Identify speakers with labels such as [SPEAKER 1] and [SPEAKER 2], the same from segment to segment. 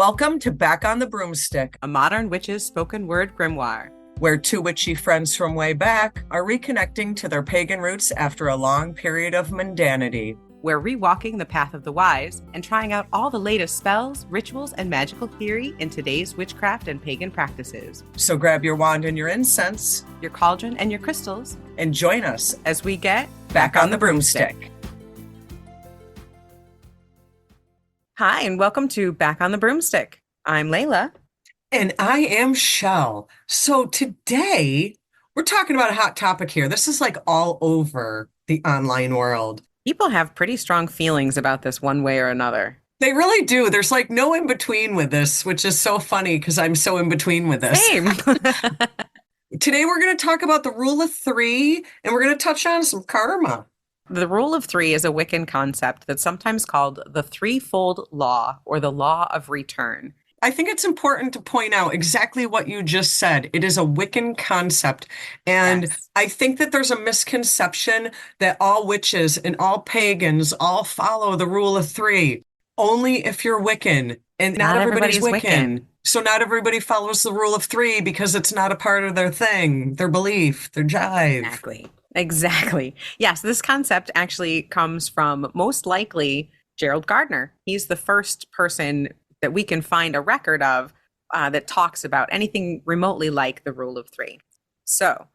[SPEAKER 1] Welcome to Back on the Broomstick,
[SPEAKER 2] a modern witch's spoken word grimoire,
[SPEAKER 1] where two witchy friends from way back are reconnecting to their pagan roots after a long period of mundanity.
[SPEAKER 2] We're rewalking the path of the wise and trying out all the latest spells, rituals, and magical theory in today's witchcraft and pagan practices.
[SPEAKER 1] So grab your wand and your incense,
[SPEAKER 2] your cauldron and your crystals,
[SPEAKER 1] and join us
[SPEAKER 2] as we get
[SPEAKER 1] Back on the Broomstick.
[SPEAKER 2] Hi, and welcome to Back on the Broomstick. I'm Laylla.
[SPEAKER 1] And I am Chelle. So today, we're talking about a hot topic here. This is like all over the online world.
[SPEAKER 2] People have pretty strong feelings about this one way or another.
[SPEAKER 1] They really do. There's like no in between with this, which is so funny because I'm so in between with this.
[SPEAKER 2] Same.
[SPEAKER 1] Today, we're going to talk about the rule of three, and we're going to touch on some karma.
[SPEAKER 2] The rule of three is a Wiccan concept that's sometimes called the Threefold Law or the Law of Return.
[SPEAKER 1] I think it's important to point out exactly what you just said. It is a Wiccan concept. And yes. I think that there's a misconception that all witches and all pagans all follow the rule of three. Only if you're Wiccan. And not everybody's Wiccan. So not everybody follows the rule of three because it's not a part of their thing, their belief, their jive.
[SPEAKER 2] Exactly. Yes, this concept actually comes from most likely Gerald Gardner. He's the first person that we can find a record of that talks about anything remotely like the rule of three. So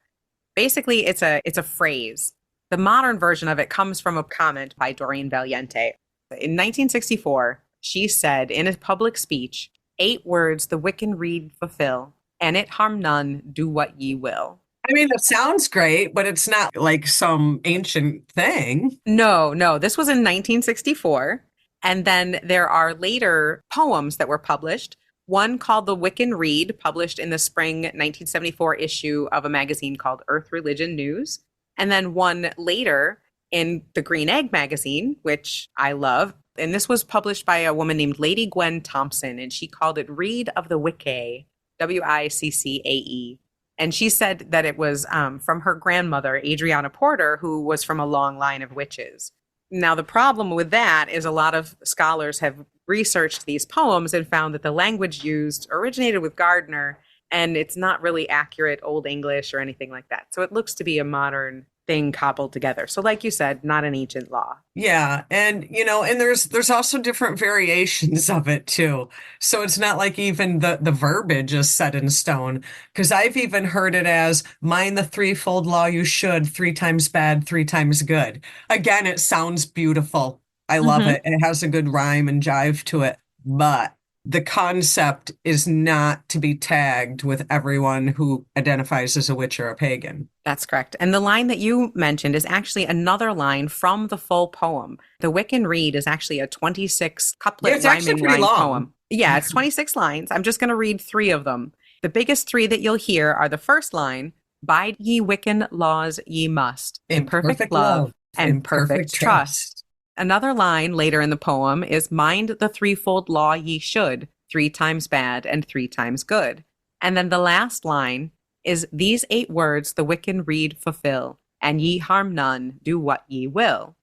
[SPEAKER 2] basically it's a phrase. The modern version of it comes from a comment by Doreen Valiente. In 1964, she said in a public speech, 8 words the Wiccan read fulfill, and it harm none, do what ye will.
[SPEAKER 1] I mean, it sounds great, but it's not like some ancient thing.
[SPEAKER 2] No, this was in 1964. And then there are later poems that were published. One called The Wiccan Read, published in the spring 1974 issue of a magazine called Earth Religion News. And then one later in the Green Egg magazine, which I love. And this was published by a woman named Lady Gwen Thompson, and she called it Read of the Wiccae, Wiccae. And she said that it was from her grandmother, Adriana Porter, who was from a long line of witches. Now, the problem with that is a lot of scholars have researched these poems and found that the language used originated with Gardner, and it's not really accurate Old English or anything like that. So it looks to be a modern thing cobbled together. So like you said, not an ancient law.
[SPEAKER 1] Yeah. And, and there's also different variations of it too. So it's not like even the verbiage is set in stone, because I've even heard it as mind the threefold law. You should 3 times bad, 3 times good. Again, it sounds beautiful. I love it. It has a good rhyme and jive to it, but the concept is not to be tagged with everyone who identifies as a witch or a pagan.
[SPEAKER 2] That's correct. And the line that you mentioned is actually another line from the full poem. The Wiccan Read is actually a 26 couplet rhyming line poem. Yeah, it's 26 lines. I'm just going to read 3 of them. The biggest 3 that you'll hear are the first line, bide ye Wiccan laws ye must, in perfect love and perfect trust. Another line later in the poem is mind the threefold law ye should, 3 times bad and 3 times good. And then the last line is these 8 words the Wiccan read fulfill, and ye harm none, do what ye will.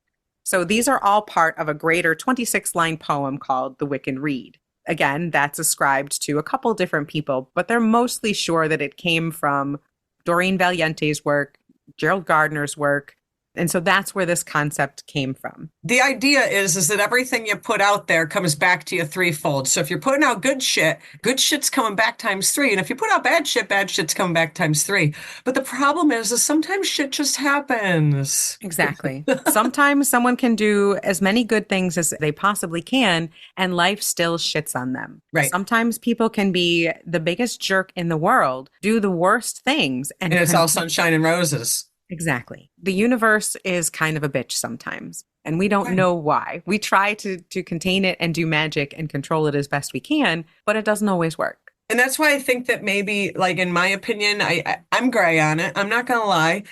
[SPEAKER 2] So these are all part of a greater 26-line poem called the Wiccan Read. Again, that's ascribed to a couple different people, but they're mostly sure that it came from Doreen Valiente's work, Gerald Gardner's work. And so that's where this concept came from.
[SPEAKER 1] The idea is that everything you put out there comes back to you threefold. So if you're putting out good shit's coming back times 3. And if you put out bad shit's coming back times 3. But the problem is sometimes shit just happens.
[SPEAKER 2] Exactly. Sometimes someone can do as many good things as they possibly can, and life still shits on them.
[SPEAKER 1] Right.
[SPEAKER 2] Sometimes people can be the biggest jerk in the world, do the worst things.
[SPEAKER 1] And it's all sunshine and roses.
[SPEAKER 2] Exactly. The universe is kind of a bitch sometimes, and we don't know why. We try to contain it and do magic and control it as best we can, but it doesn't always work.
[SPEAKER 1] And that's why I think that maybe, like, in my opinion, I'm gray on it. I'm not going to lie.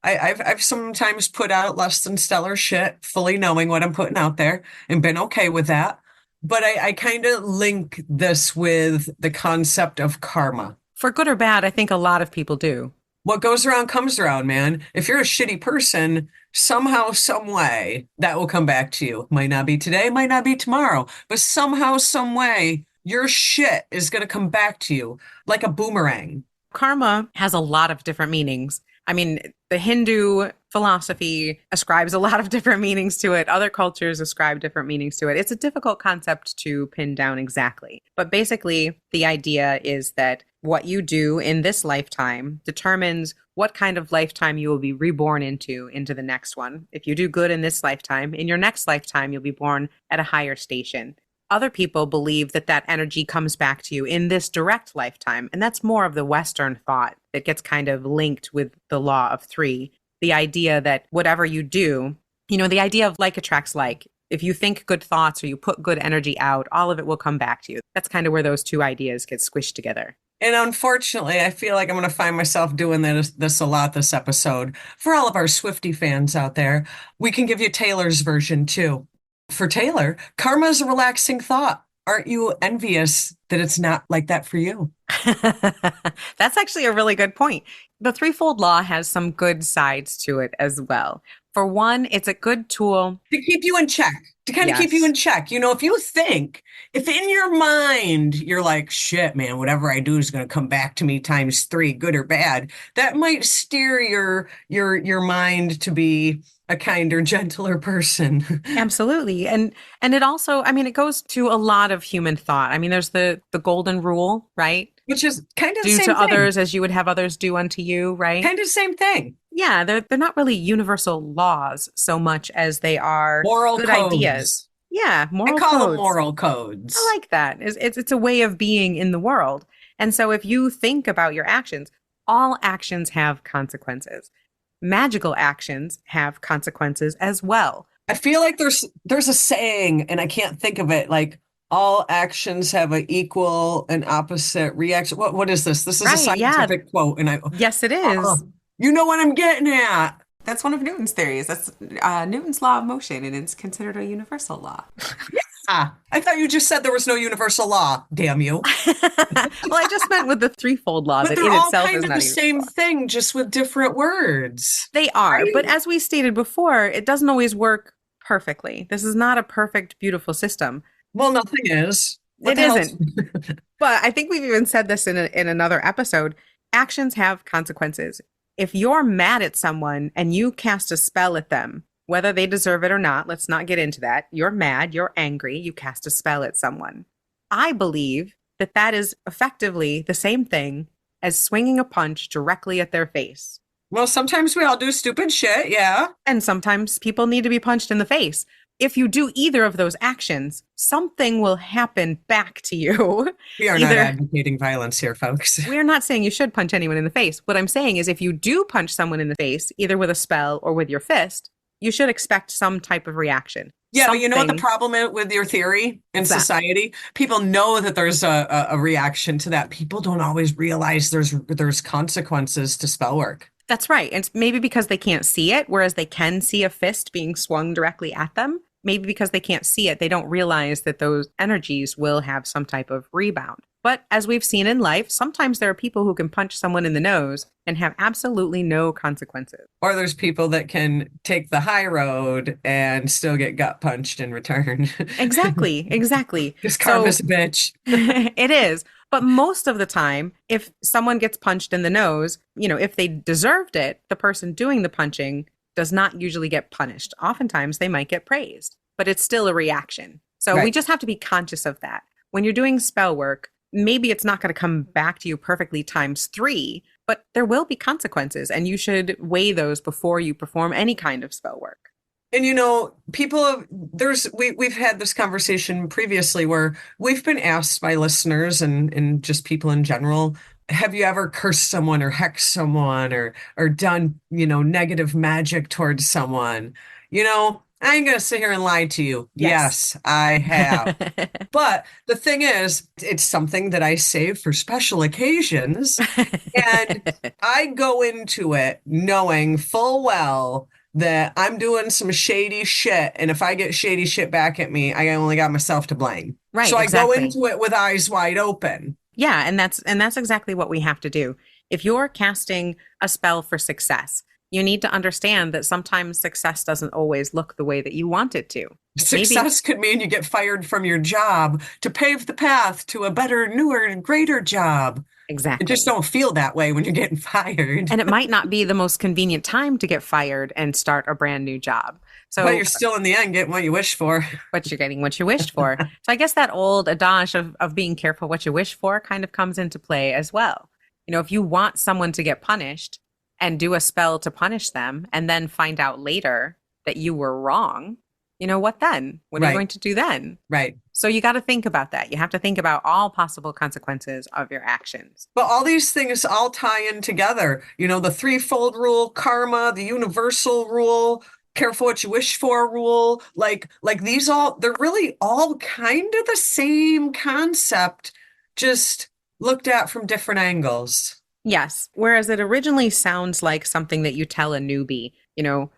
[SPEAKER 1] I've sometimes put out less than stellar shit, fully knowing what I'm putting out there and been okay with that. But I kind of link this with the concept of karma.
[SPEAKER 2] For good or bad, I think a lot of people do.
[SPEAKER 1] What goes around comes around, man. If you're a shitty person, somehow, some way, that will come back to you. Might not be today, might not be tomorrow, but somehow, some way, your shit is going to come back to you like a boomerang.
[SPEAKER 2] Karma has a lot of different meanings. I mean, the Hindu philosophy ascribes a lot of different meanings to it. Other cultures ascribe different meanings to it. It's a difficult concept to pin down exactly. But basically, the idea is that what you do in this lifetime determines what kind of lifetime you will be reborn into the next one. If you do good in this lifetime, in your next lifetime, you'll be born at a higher station. Other people believe that that energy comes back to you in this direct lifetime. And that's more of the Western thought that gets kind of linked with the law of three. The idea that whatever you do, the idea of like attracts like. If you think good thoughts or you put good energy out, all of it will come back to you. That's kind of where those two ideas get squished together.
[SPEAKER 1] And unfortunately, I feel like I'm going to find myself doing this a lot this episode. For all of our Swiftie fans out there, we can give you Taylor's version too. For Taylor, karma is a relaxing thought. Aren't you envious that it's not like that for you?
[SPEAKER 2] That's actually a really good point. The Threefold Law has some good sides to it as well. For one, it's a good tool
[SPEAKER 1] to keep you in check, to kind of keep you in check. If in your mind, you're like, shit, man, whatever I do is going to come back to me times 3, good or bad, that might steer your mind to be a kinder, gentler person.
[SPEAKER 2] Absolutely. And it also, it goes to a lot of human thought. There's the golden rule, right?
[SPEAKER 1] Which is kind of the
[SPEAKER 2] do
[SPEAKER 1] same
[SPEAKER 2] to
[SPEAKER 1] thing.
[SPEAKER 2] Others as you would have others do unto you, right?
[SPEAKER 1] Kind of the same thing.
[SPEAKER 2] Yeah, they're not really universal laws so much as they are
[SPEAKER 1] moral
[SPEAKER 2] good
[SPEAKER 1] codes.
[SPEAKER 2] Ideas. Yeah, moral
[SPEAKER 1] codes. I call
[SPEAKER 2] codes.
[SPEAKER 1] them moral codes.
[SPEAKER 2] I like that. It's a way of being in the world. And so if you think about your actions, all actions have consequences. Magical actions have consequences as well.
[SPEAKER 1] I feel like there's a saying, and I can't think of it, like all actions have an equal and opposite reaction. What is this? This is a scientific quote. And
[SPEAKER 2] yes, it is.
[SPEAKER 1] You know what I'm getting at.
[SPEAKER 2] That's one of Newton's theories. That's Newton's law of motion, and it's considered a universal law.
[SPEAKER 1] Yeah, I thought you just said there was no universal law. Damn you.
[SPEAKER 2] Well, I just meant with the threefold law that in itself is not
[SPEAKER 1] the same thing, just with different words.
[SPEAKER 2] They are, right? But as we stated before, it doesn't always work perfectly. This is not a perfect, beautiful system.
[SPEAKER 1] Well, nothing is.
[SPEAKER 2] It isn't. But I think we've even said this in another episode. Actions have consequences. If you're mad at someone and you cast a spell at them, whether they deserve it or not, let's not get into that. You're mad, you're angry, you cast a spell at someone. I believe that is effectively the same thing as swinging a punch directly at their face.
[SPEAKER 1] Well, sometimes we all do stupid shit, yeah.
[SPEAKER 2] And sometimes people need to be punched in the face. If you do either of those actions, something will happen back to you.
[SPEAKER 1] We are not advocating violence here, folks.
[SPEAKER 2] We're not saying you should punch anyone in the face. What I'm saying is if you do punch someone in the face, either with a spell or with your fist, you should expect some type of reaction.
[SPEAKER 1] Yeah, but you know what the problem is with your theory in society? People know that there's a reaction to that. People don't always realize there's consequences to spell work.
[SPEAKER 2] That's right. And maybe because they can't see it, whereas they can see a fist being swung directly at them. Maybe because they can't see it, they don't realize that those energies will have some type of rebound. But as we've seen in life, sometimes there are people who can punch someone in the nose and have absolutely no consequences.
[SPEAKER 1] Or there's people that can take the high road and still get gut punched in return.
[SPEAKER 2] Exactly.
[SPEAKER 1] Because karma's a bitch.
[SPEAKER 2] It is. But most of the time, if someone gets punched in the nose, if they deserved it, the person doing the punching does not usually get punished. Oftentimes they might get praised, but it's still a reaction. So we just have to be conscious of that. When you're doing spell work, maybe it's not going to come back to you perfectly times 3, but there will be consequences, and you should weigh those before you perform any kind of spell work.
[SPEAKER 1] And we've had this conversation previously where we've been asked by listeners and just people in general, have you ever cursed someone or hexed someone or done, negative magic towards someone? I ain't going to sit here and lie to you. Yes, I have. But the thing is, it's something that I save for special occasions. And I go into it knowing full well that I'm doing some shady shit. And if I get shady shit back at me, I only got myself to blame.
[SPEAKER 2] Right.
[SPEAKER 1] So
[SPEAKER 2] exactly.
[SPEAKER 1] I go into it with eyes wide open.
[SPEAKER 2] Yeah. And that's exactly what we have to do. If you're casting a spell for success, You need to understand that sometimes success doesn't always look the way that you want it to.
[SPEAKER 1] Success could mean you get fired from your job to pave the path to a better, newer, and greater job.
[SPEAKER 2] Exactly.
[SPEAKER 1] It just don't feel that way when you're getting fired.
[SPEAKER 2] And it might not be the most convenient time to get fired and start a brand new job. So,
[SPEAKER 1] but you're still in the end getting what you wish for.
[SPEAKER 2] But you're getting what you wished for. So I guess that old adage of being careful what you wish for kind of comes into play as well. If you want someone to get punished and do a spell to punish them and then find out later that you were wrong, what then? What are you going to do then?
[SPEAKER 1] Right.
[SPEAKER 2] So you got to think about that. You have to think about all possible consequences of your actions.
[SPEAKER 1] But all these things all tie in together. The threefold rule, karma, the universal rule, careful what you wish for rule. Like these they're really all kind of the same concept, just looked at from different angles.
[SPEAKER 2] Yes. Whereas it originally sounds like something that you tell a newbie,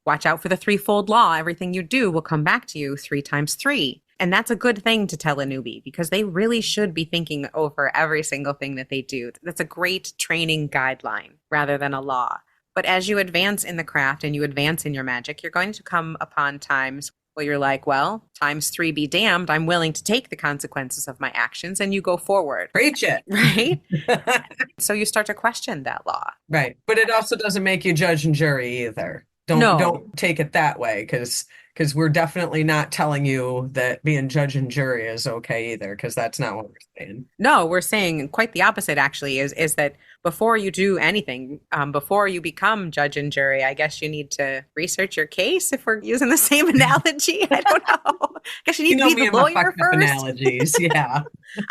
[SPEAKER 2] watch out for the threefold law. Everything you do will come back to you 3 times 3. And that's a good thing to tell a newbie because they really should be thinking over every single thing that they do. That's a great training guideline rather than a law. But as you advance in the craft and you advance in your magic, you're going to come upon times where you're like, well, times 3 be damned. I'm willing to take the consequences of my actions, and you go forward.
[SPEAKER 1] Preach it.
[SPEAKER 2] Right? So you start to question that law.
[SPEAKER 1] Right. But it also doesn't make you judge and jury either. Don't take it that way because we're definitely not telling you that being judge and jury is okay either, because that's not what we're saying.
[SPEAKER 2] No, we're saying quite the opposite, actually, is that before you do anything, before you become judge and jury, I guess you need to research your case, if we're using the same analogy. I don't know. I guess you need to be the lawyer first.
[SPEAKER 1] Analogies, yeah.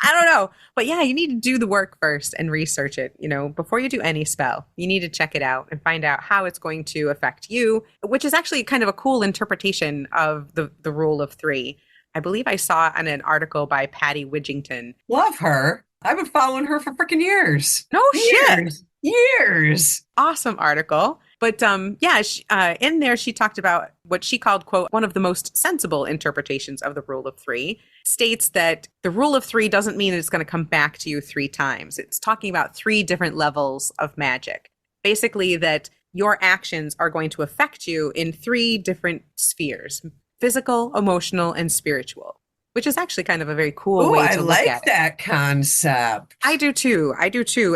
[SPEAKER 2] I don't know. But yeah, you need to do the work first and research it. Before you do any spell, you need to check it out and find out how it's going to affect you, which is actually kind of a cool interpretation of the rule of 3. I believe I saw on an article by Patty Widgington.
[SPEAKER 1] Love her. I've been following her for freaking years.
[SPEAKER 2] No shit.
[SPEAKER 1] Years.
[SPEAKER 2] Awesome article. But in there, she talked about what she called, quote, one of the most sensible interpretations of the rule of 3, states that the rule of 3 doesn't mean it's going to come back to you 3 times. It's talking about 3 different levels of magic. Basically, that your actions are going to affect you in 3 different spheres: physical, emotional, and spiritual, which is actually kind of a very cool way to look at it.
[SPEAKER 1] I like that concept.
[SPEAKER 2] I do too.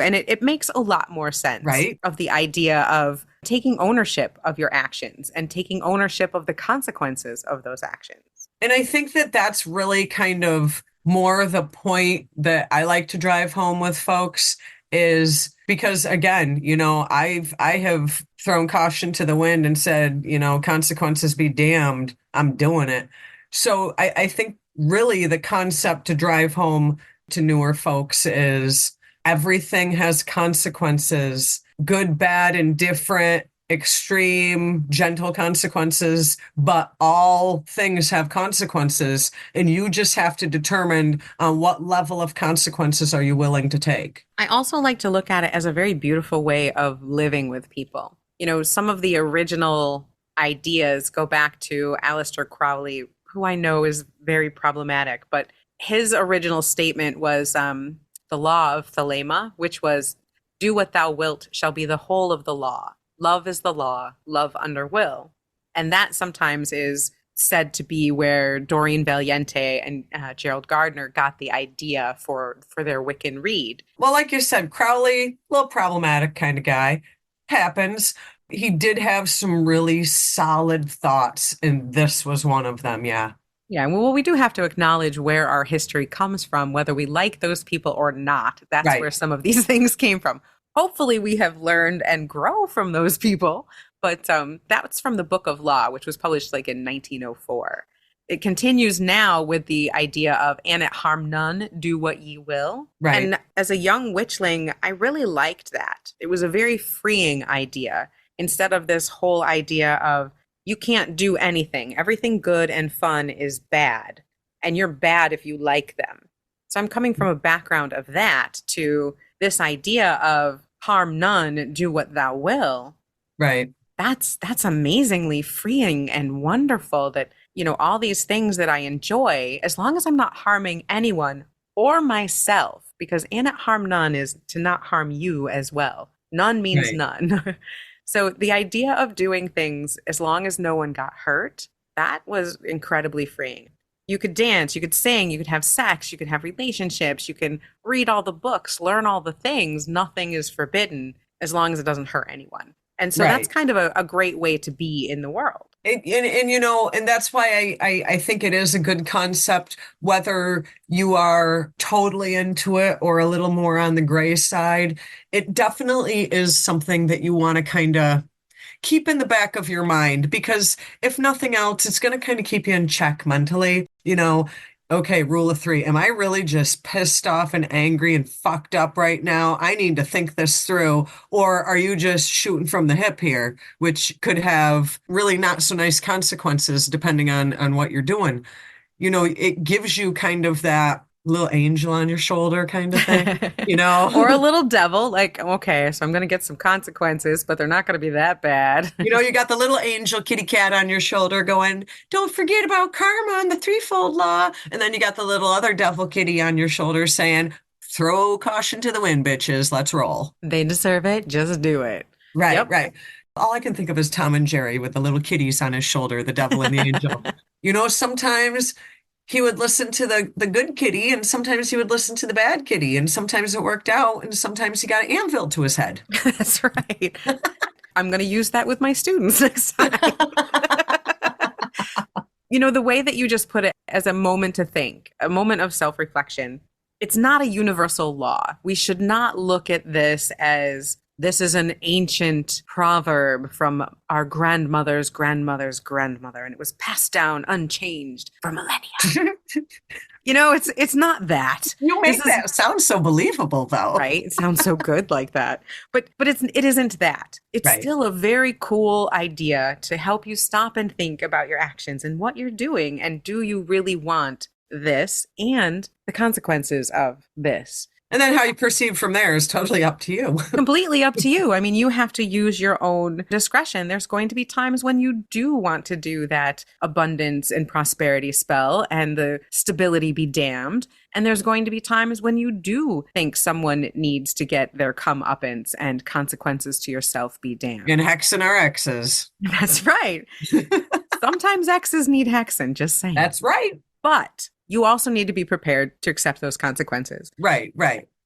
[SPEAKER 2] And it makes a lot more sense,
[SPEAKER 1] right?
[SPEAKER 2] Of the idea of taking ownership of your actions and taking ownership of the consequences of those actions.
[SPEAKER 1] And I think that that's really kind of more the point that I like to drive home with folks, is because, again, I have thrown caution to the wind and said, consequences be damned, I'm doing it. So I think really the concept to drive home to newer folks is everything has consequences, good, bad, indifferent, extreme, gentle consequences, but all things have consequences, and you just have to determine what level of consequences are you willing to take.
[SPEAKER 2] I also like to look at it as a very beautiful way of living with people. Some of the original ideas go back to Aleister Crowley, who I know is very problematic, but his original statement was the law of Thelema, which was, do what thou wilt shall be the whole of the law. Love is the law, love under will. And that sometimes is said to be where Doreen Valiente and Gerald Gardner got the idea for their Wiccan read.
[SPEAKER 1] Well, like you said, Crowley, a little problematic kind of guy. Happens. He did have some really solid thoughts, and this was one of them, yeah.
[SPEAKER 2] Yeah, well, we do have to acknowledge where our history comes from, whether we like those people or not. That's right. Where some of these things came from. Hopefully we have learned and grow from those people. But that's from the Book of Law, which was published like in 1904. It continues now with the idea of, and it harm none, do what ye will.
[SPEAKER 1] Right.
[SPEAKER 2] And as a young witchling, I really liked that. It was a very freeing idea, instead of this whole idea of, you can't do anything. Everything good and fun is bad, and you're bad if you like them. So I'm coming from a background of that to this idea of harm none, do what thou will.
[SPEAKER 1] Right.
[SPEAKER 2] That's amazingly freeing and wonderful that, all these things that I enjoy, as long as I'm not harming anyone or myself, because and it harm none is to not harm you as well. None means none. So the idea of doing things as long as no one got hurt, that was incredibly freeing. You could dance, you could sing, you could have sex, you could have relationships, you can read all the books, learn all the things. Nothing is forbidden as long as it doesn't hurt anyone. And so that's kind of a great way to be in the world.
[SPEAKER 1] And that's why I think it is a good concept, whether you are totally into it or a little more on the gray side. It definitely is something that you want to kind of keep in the back of your mind, because if nothing else, it's going to kind of keep you in check mentally. Okay, rule of three. Am I really just pissed off and angry and fucked up right now? I need to think this through. Or are you just shooting from the hip here, which could have really not so nice consequences depending on what you're doing? It gives you kind of that little angel on your shoulder kind of thing,
[SPEAKER 2] Or a little devil, like, okay, so I'm going to get some consequences, but they're not going to be that bad.
[SPEAKER 1] You got the little angel kitty cat on your shoulder going, don't forget about karma and the threefold law. And then you got the little other devil kitty on your shoulder saying, throw caution to the wind, bitches. Let's roll.
[SPEAKER 2] They deserve it. Just do it.
[SPEAKER 1] Right, yep. Right. All I can think of is Tom and Jerry with the little kitties on his shoulder, the devil and the angel. Sometimes he would listen to the good kitty, and sometimes he would listen to the bad kitty, and sometimes it worked out, and sometimes he got an anvil to his head.
[SPEAKER 2] That's right. I'm going to use that with my students next time. The way that you just put it as a moment to think, a moment of self-reflection, it's not a universal law. We should not look at this as this is an ancient proverb from our grandmother's grandmother's grandmother, and it was passed down unchanged for millennia. It's not that.
[SPEAKER 1] You make that sound so believable, though.
[SPEAKER 2] Right? It sounds so good like that. But it isn't that. It's still a very cool idea to help you stop and think about your actions and what you're doing, and do you really want this and the consequences of this.
[SPEAKER 1] And then how you perceive from there is totally up to you.
[SPEAKER 2] Completely up to you. I mean, you have to use your own discretion. There's going to be times when you do want to do that abundance and prosperity spell and the stability be damned. And there's going to be times when you do think someone needs to get their comeuppance and consequences to yourself be damned.
[SPEAKER 1] And hexing our exes.
[SPEAKER 2] That's right. Sometimes exes need hexing, just saying.
[SPEAKER 1] That's right.
[SPEAKER 2] But you also need to be prepared to accept those consequences.
[SPEAKER 1] Right.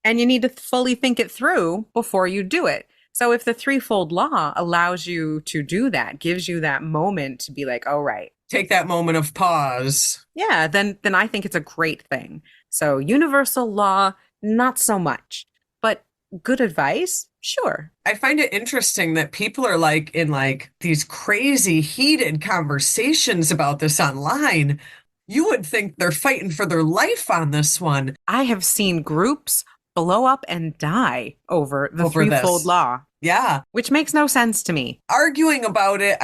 [SPEAKER 2] And you need to fully think it through before you do it. So if the threefold law allows you to do that, gives you that moment to be like, oh, right.
[SPEAKER 1] Take that moment of pause.
[SPEAKER 2] Yeah, then I think it's a great thing. So universal law, not so much. But good advice, sure.
[SPEAKER 1] I find it interesting that people are in these crazy heated conversations about this online. You would think they're fighting for their life on this one.
[SPEAKER 2] I have seen groups blow up and die over the threefold law.
[SPEAKER 1] Yeah.
[SPEAKER 2] Which makes no sense to me.
[SPEAKER 1] Arguing about it,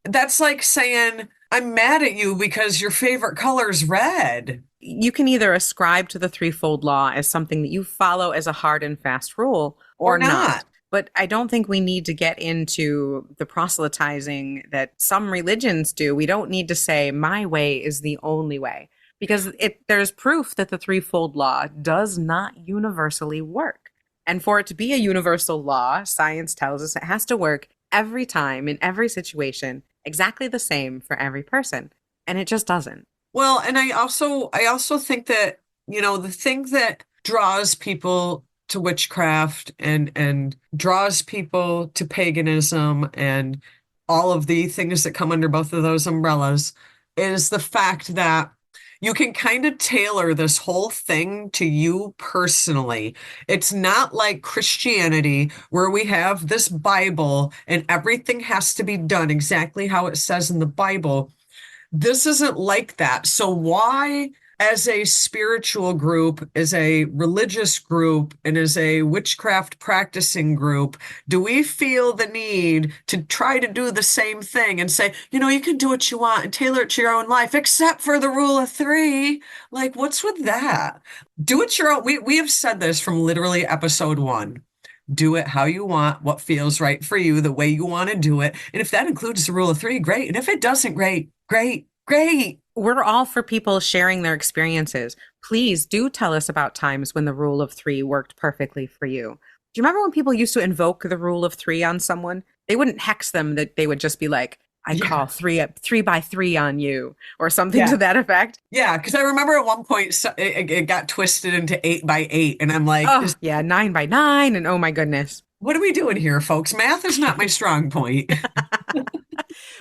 [SPEAKER 1] that's like saying, I'm mad at you because your favorite color is red.
[SPEAKER 2] You can either ascribe to the threefold law as something that you follow as a hard and fast rule or not. But I don't think we need to get into the proselytizing that some religions do. We don't need to say my way is the only way, because there's proof that the threefold law does not universally work. And for it to be a universal law, science tells us it has to work every time in every situation, exactly the same for every person. And it just doesn't.
[SPEAKER 1] Well, and I also think that, the thing that draws people to witchcraft and draws people to paganism and all of the things that come under both of those umbrellas is the fact that you can kind of tailor this whole thing to you personally. It's not like Christianity where we have this Bible and everything has to be done exactly how it says in the Bible. This isn't like that. So why, as a spiritual group, as a religious group, and as a witchcraft practicing group, do we feel the need to try to do the same thing and say, you can do what you want and tailor it to your own life, except for the rule of three? Like, what's with that? Do it your own. We have said this from literally episode 1. Do it how you want, what feels right for you, the way you want to do it. And if that includes the rule of three, great. And if it doesn't, great.
[SPEAKER 2] We're all for people sharing their experiences. Please do tell us about times when the rule of three worked perfectly for you. Do you remember when people used to invoke the rule of three on someone? They wouldn't hex them, that they would just be like, I
[SPEAKER 1] Yeah.
[SPEAKER 2] call 3 by 3 on you, or something to
[SPEAKER 1] Yeah.
[SPEAKER 2] that effect.
[SPEAKER 1] Yeah. Because I remember at one point it got twisted into 8 by 8. And I'm like,
[SPEAKER 2] Oh, yeah, 9 by 9. And oh my goodness.
[SPEAKER 1] what are we doing here, folks? Math is not my strong point.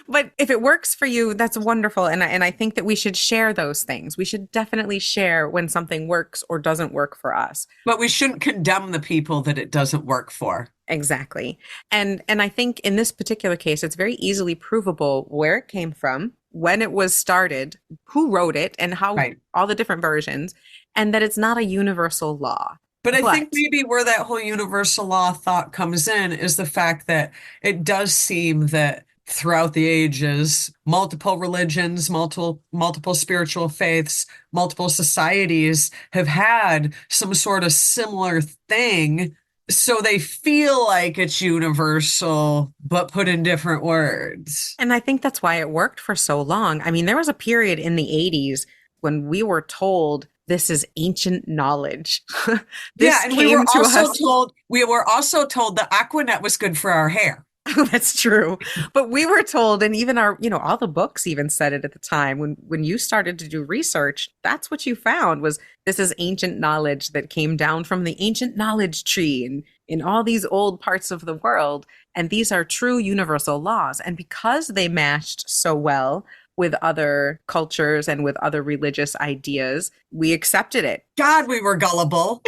[SPEAKER 2] But if it works for you, that's wonderful. And I think that we should share those things. We should definitely share when something works or doesn't work for us.
[SPEAKER 1] But we shouldn't condemn the people that it doesn't work for.
[SPEAKER 2] Exactly. And I think in this particular case, it's very easily provable where it came from, when it was started, who wrote it, and how
[SPEAKER 1] Right.
[SPEAKER 2] all the different versions, and that it's not a universal law.
[SPEAKER 1] But I think
[SPEAKER 2] But
[SPEAKER 1] maybe where that whole universal law thought comes in is the fact that it does seem that throughout the ages, multiple religions, multiple spiritual faiths, multiple societies have had some sort of similar thing. So they feel like it's universal, but put in different words.
[SPEAKER 2] and I think that's why it worked for so long. I mean, there was a period in the 80s when we were told this is ancient knowledge.
[SPEAKER 1] Yeah,
[SPEAKER 2] This
[SPEAKER 1] and
[SPEAKER 2] came to us.
[SPEAKER 1] we were also told the Aquanet was good for our hair.
[SPEAKER 2] That's true. But we were told, and even our, all the books even said it at the time. When you started to do research, that's what you found was this is ancient knowledge that came down from the ancient knowledge tree and in all these old parts of the world. And these are true universal laws. And because they matched so well with other cultures and with other religious ideas, we accepted it.
[SPEAKER 1] God, we were gullible.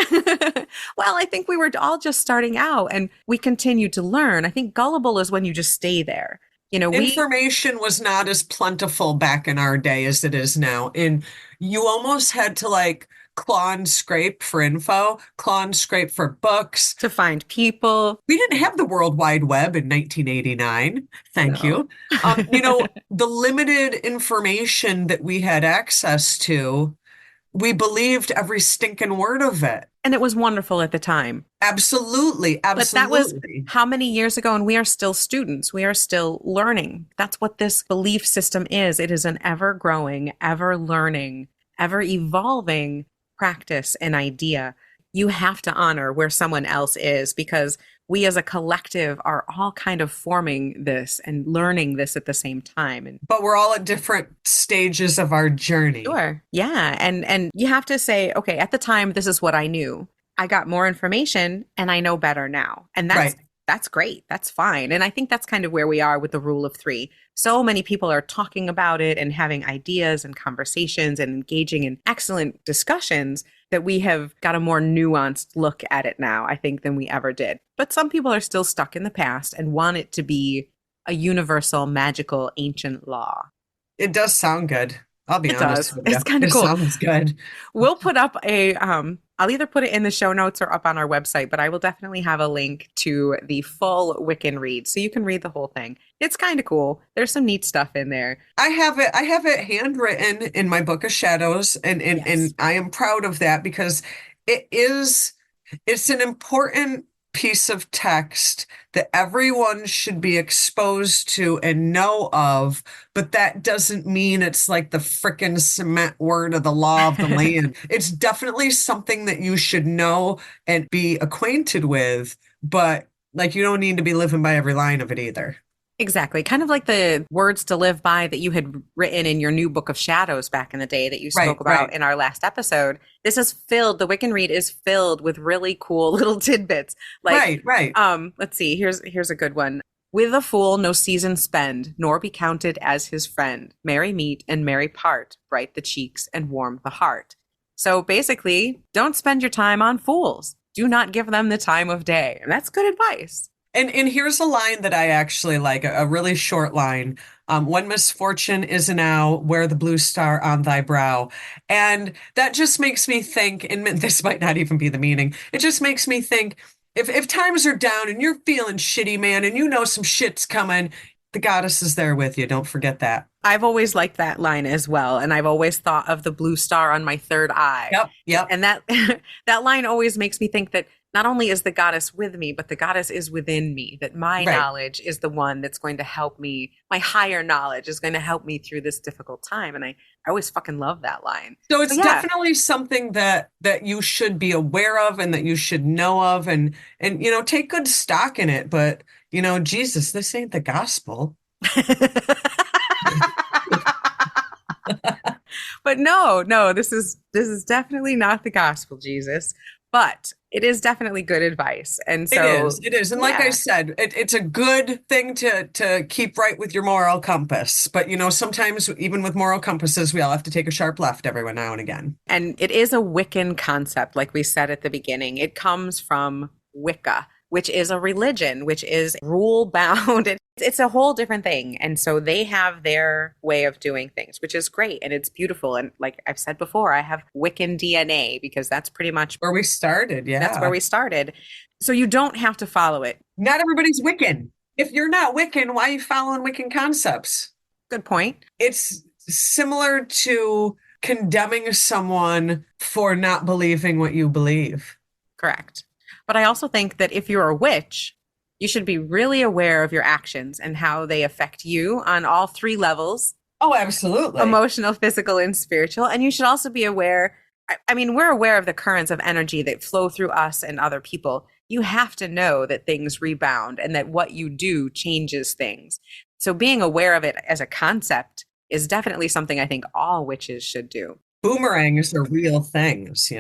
[SPEAKER 2] Well, I think we were all just starting out and we continued to learn. I think gullible is when you just stay there.
[SPEAKER 1] Information was not as plentiful back in our day as it is now. And you almost had to like claw and scrape for info, claw and scrape for books.
[SPEAKER 2] To find people.
[SPEAKER 1] We didn't have the World Wide Web in 1989. Thank
[SPEAKER 2] No.
[SPEAKER 1] you. The limited information that we had access to, we believed every stinking word of it.
[SPEAKER 2] And it was wonderful at the time.
[SPEAKER 1] Absolutely.
[SPEAKER 2] But that was
[SPEAKER 1] Absolutely.
[SPEAKER 2] how many years ago? And we are still students. We are still learning. That's what this belief system is. It is an ever growing, ever learning, ever evolving practice and idea. You have to honor where someone else is because we as a collective are all kind of forming this and learning this at the same time. And
[SPEAKER 1] But we're all at different stages of our journey.
[SPEAKER 2] sure. Yeah. And you have to say, okay, at the time, this is what I knew. I got more information and I know better now. And
[SPEAKER 1] Right.
[SPEAKER 2] that's great. That's fine. And I think that's kind of where we are with the rule of three. So many people are talking about it and having ideas and conversations and engaging in excellent discussions that we have got a more nuanced look at it now, I think, than we ever did. But some people are still stuck in the past and want it to be a universal, magical, ancient law.
[SPEAKER 1] It does sound good. I'll be
[SPEAKER 2] It
[SPEAKER 1] honest
[SPEAKER 2] does.
[SPEAKER 1] with you.
[SPEAKER 2] It's kind of
[SPEAKER 1] It
[SPEAKER 2] cool.
[SPEAKER 1] sounds good.
[SPEAKER 2] We'll put up I'll either put it in the show notes or up on our website, but I will definitely have a link to the full Wiccan read so you can read the whole thing. It's kind of cool. There's some neat stuff in there.
[SPEAKER 1] I have it handwritten in my book of shadows, and
[SPEAKER 2] Yes.
[SPEAKER 1] I am proud of that because it's an important piece of text that everyone should be exposed to and know of, but that doesn't mean it's like the frickin' cement word of the law of the land. It's definitely something that you should know and be acquainted with, but like you don't need to be living by every line of it either.
[SPEAKER 2] Exactly. Kind of like the words to live by that you had written in your new book of shadows back in the day that you
[SPEAKER 1] Right,
[SPEAKER 2] spoke about
[SPEAKER 1] right.
[SPEAKER 2] in our last episode. This is filled, the Wiccan read is filled with really cool little tidbits. Like,
[SPEAKER 1] Right.
[SPEAKER 2] let's see, here's a good one. With a fool no season spend, nor be counted as his friend. Merry meet and merry part, bright the cheeks and warm the heart. So basically, don't spend your time on fools. Do not give them the time of day. And that's good advice.
[SPEAKER 1] And here's a line that I actually like, a really short line. One misfortune is now wear the blue star on thy brow. And that just makes me think, and this might not even be the meaning, it just makes me think if times are down and you're feeling shitty, man, and you know some shit's coming, the goddess is there with you. Don't forget that.
[SPEAKER 2] I've always liked that line as well. And I've always thought of the blue star on my third eye.
[SPEAKER 1] Yep.
[SPEAKER 2] And that that line always makes me think that not only is the goddess with me, but the goddess is within me, that my
[SPEAKER 1] Right.
[SPEAKER 2] knowledge is the one that's going to help me. My higher knowledge is going to help me through this difficult time. And I always fucking love that line.
[SPEAKER 1] So it's
[SPEAKER 2] Yeah.
[SPEAKER 1] definitely something that you should be aware of and that you should know of and take good stock in it. But Jesus, this ain't the gospel.
[SPEAKER 2] But no, this is definitely not the gospel, Jesus. But it is definitely good advice. And
[SPEAKER 1] It is.
[SPEAKER 2] so,
[SPEAKER 1] It is. And like I
[SPEAKER 2] yeah.
[SPEAKER 1] said, it's a good thing to keep right with your moral compass. But sometimes even with moral compasses, we all have to take a sharp left every now and again.
[SPEAKER 2] And it is a Wiccan concept, like we said at the beginning. It comes from Wicca, which is a religion, which is rule bound. It's a whole different thing. And so they have their way of doing things, which is great and it's beautiful. And like I've said before, I have Wiccan DNA because that's pretty much
[SPEAKER 1] Where we started,
[SPEAKER 2] that's where
[SPEAKER 1] yeah.
[SPEAKER 2] we started. So you don't have to follow it.
[SPEAKER 1] Not everybody's Wiccan. If you're not Wiccan, why are you following Wiccan concepts?
[SPEAKER 2] Good point.
[SPEAKER 1] It's similar to condemning someone for not believing what you believe.
[SPEAKER 2] Correct. But I also think that if you're a witch, you should be really aware of your actions and how they affect you on all three levels:
[SPEAKER 1] Oh, absolutely.
[SPEAKER 2] emotional, physical, and spiritual. And you should also be aware. I mean, we're aware of the currents of energy that flow through us and other people. You have to know that things rebound and that what you do changes things. So being aware of it as a concept is definitely something I think all witches should do.
[SPEAKER 1] Boomerangs are real things.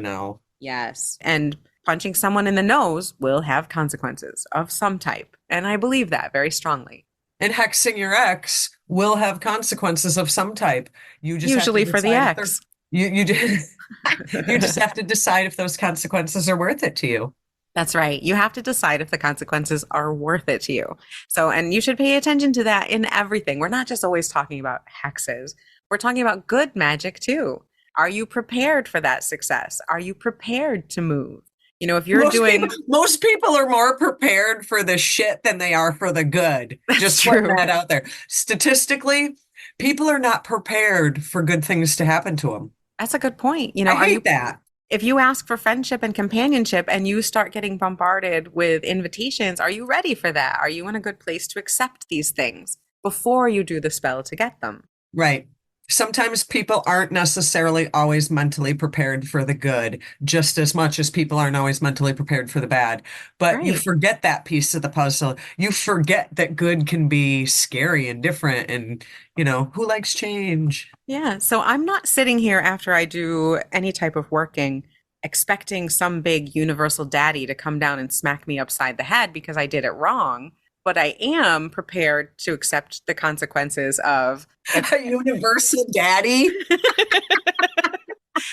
[SPEAKER 2] Yes. And punching someone in the nose will have consequences of some type. And I believe that very strongly.
[SPEAKER 1] And hexing your ex will have consequences of some type. You just
[SPEAKER 2] Usually
[SPEAKER 1] have to
[SPEAKER 2] for the
[SPEAKER 1] decide
[SPEAKER 2] ex.
[SPEAKER 1] you you just have to decide if those consequences are worth it to you.
[SPEAKER 2] That's right. You have to decide if the consequences are worth it to you. So, and you should pay attention to that in everything. We're not just always talking about hexes. We're talking about good magic too. Are you prepared for that success? Are you prepared to move? If you're
[SPEAKER 1] most people are more prepared for the shit than they are for the good. Just putting that out there. Statistically, people are not prepared for good things to happen to them.
[SPEAKER 2] That's a good point.
[SPEAKER 1] I hate that.
[SPEAKER 2] If you ask for friendship and companionship and you start getting bombarded with invitations, are you ready for that? Are you in a good place to accept these things before you do the spell to get them?
[SPEAKER 1] Right. Sometimes people aren't necessarily always mentally prepared for the good, just as much as people aren't always mentally prepared for the bad. But you forget that piece of the puzzle. You forget that good can be scary and different. And, who likes change?
[SPEAKER 2] Yeah. So I'm not sitting here after I do any type of working expecting some big universal daddy to come down and smack me upside the head because I did it wrong. But I am prepared to accept the consequences of
[SPEAKER 1] a universal daddy.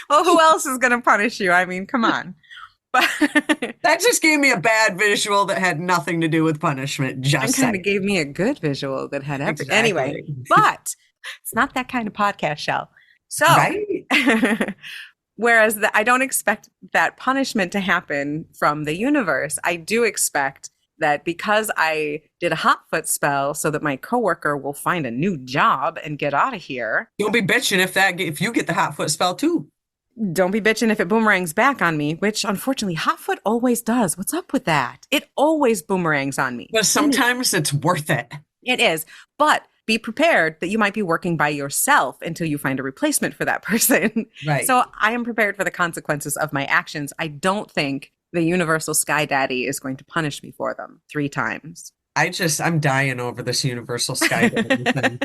[SPEAKER 2] Well, who else is going to punish you? I mean, come on. But
[SPEAKER 1] that just gave me a bad visual that had nothing to do with punishment. Just
[SPEAKER 2] kind of gave me a good visual that had everything.
[SPEAKER 1] Exactly.
[SPEAKER 2] Anyway, but it's not that kind of podcast, Chelle. So,
[SPEAKER 1] right.
[SPEAKER 2] Whereas I don't expect that punishment to happen from the universe, I do expect that because I did a hot foot spell so that my coworker will find a new job and get out of here.
[SPEAKER 1] Don't be bitching if you get the hot foot spell too.
[SPEAKER 2] Don't be bitching if it boomerangs back on me, which unfortunately hot foot always does. What's up with that? It always boomerangs on me.
[SPEAKER 1] But sometimes it's worth it.
[SPEAKER 2] It is. But be prepared that you might be working by yourself until you find a replacement for that person.
[SPEAKER 1] Right.
[SPEAKER 2] So I am prepared for the consequences of my actions. I don't think the universal sky daddy is going to punish me for them 3 times.
[SPEAKER 1] I'm dying over this universal sky daddy thing.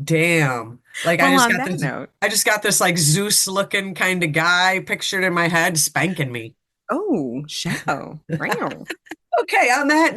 [SPEAKER 1] Damn. Like
[SPEAKER 2] well,
[SPEAKER 1] I just got this like Zeus looking kind of guy pictured in my head spanking me.
[SPEAKER 2] Oh, Chelle.
[SPEAKER 1] Okay, on that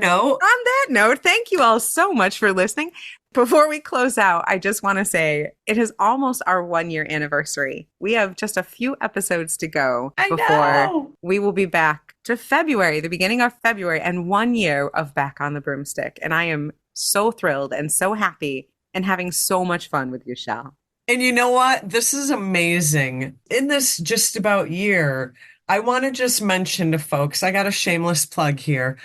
[SPEAKER 1] note,
[SPEAKER 2] thank you all so much for listening. Before we close out, I just want to say it is almost our 1-year anniversary. We have just a few episodes to go before we will be back to February, the beginning of February, and 1 year of Back on the Broomstick. And I am so thrilled and so happy and having so much fun with you, Chelle.
[SPEAKER 1] And you know what? This is amazing. In this just about year, I want to just mention to folks, I got a shameless plug here.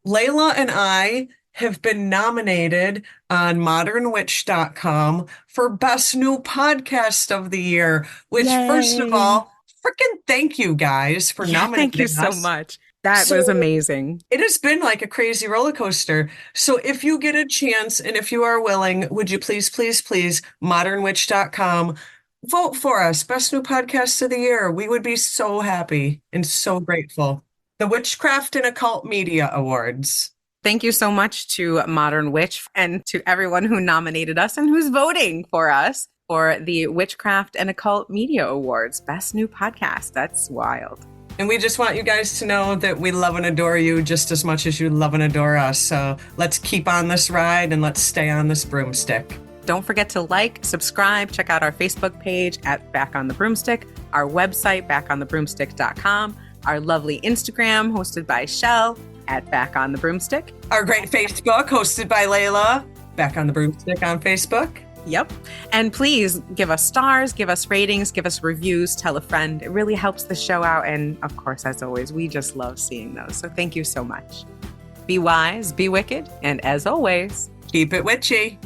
[SPEAKER 1] Laylla and I have been nominated on modernwitch.com for Best New Podcast of the Year, which,
[SPEAKER 2] Yay.
[SPEAKER 1] First of all, freaking thank you guys for nominating
[SPEAKER 2] Thank you so much. That was amazing.
[SPEAKER 1] It has been like a crazy roller coaster. So if you get a chance and if you are willing, would you please, modernwitch.com, vote for us, Best New Podcast of the Year. We would be so happy and so grateful. The Witchcraft and Occult Media Awards.
[SPEAKER 2] Thank you so much to Modern Witch and to everyone who nominated us and who's voting for us for the Witchcraft and Occult Media Awards. Best New Podcast. That's wild.
[SPEAKER 1] And we just want you guys to know that we love and adore you just as much as you love and adore us. So let's keep on this ride and let's stay on this broomstick.
[SPEAKER 2] Don't forget to like, subscribe, check out our Facebook page at Back on the Broomstick, our website, backonthebroomstick.com, our lovely Instagram hosted by Chelle at Back on the Broomstick.
[SPEAKER 1] Our great Facebook hosted by Laylla, Back on the Broomstick on Facebook.
[SPEAKER 2] Yep. And please give us stars, give us ratings, give us reviews, tell a friend. It really helps the show out. And of course, as always, we just love seeing those. So thank you so much. Be wise, be wicked, and as always,
[SPEAKER 1] keep it witchy.